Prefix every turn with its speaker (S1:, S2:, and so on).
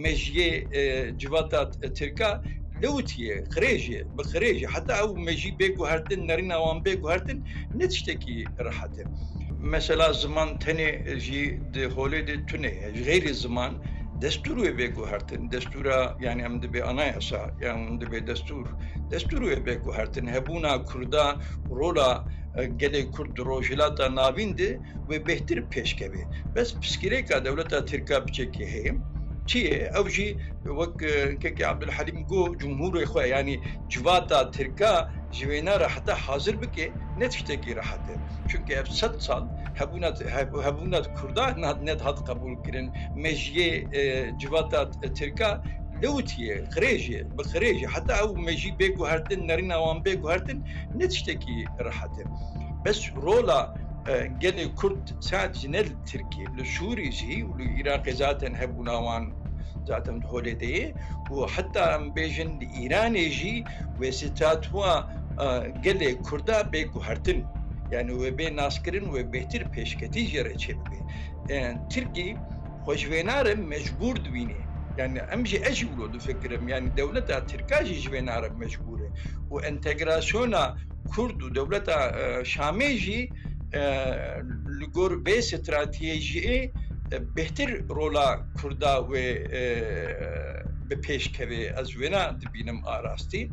S1: مجیه جواتات ترکا لوتیه خریجه حتی او مجی بگو هرتن نرین اوان بگو هرتن نتشتکی راحته مثلا زمان تنه جی ده هوله ده تونه غیر زمان دستور بگو هرتن دستورا یعنی هم به anayasa yani به دستور بگو هرتن هبونا کردا رولا گله کرد روجلاتا ناوینده و بهتر پیشکوی بس پسکریکا دولتا ترکا بچکی هیم چیه اوجی وک که عبدالحلیم گو جمهور اخوه یعنی جواتا ترکا جوینا راحتا حاضر بکه نتشتکی راحته çünkü hep 100 sal hebunat kurda net hat kabul kirin mejye civata Türka lewtiye khreje hatta o meji begu hartin narin awan begu hartin netişteki rahate bes rola gene Kürt sadece nel Türkiye le Suriye ve Irak zaten hebunawan zaten holiday ve hatta bejin İran eji ve sitatwa gele Kürda begu hartin yani ve be naskirin ve behtir peşketi jere çebi. Yani Türkiye hoşvenare mecbur dvini. Yani amji ejbulu fikrim yani devleta Türkaji jvenare mecbure. Bu entegrasyona Kurdu devleta Şameji ligor be strateji behtir rola Kurda ve be peşkevi az vena dibinem arasti.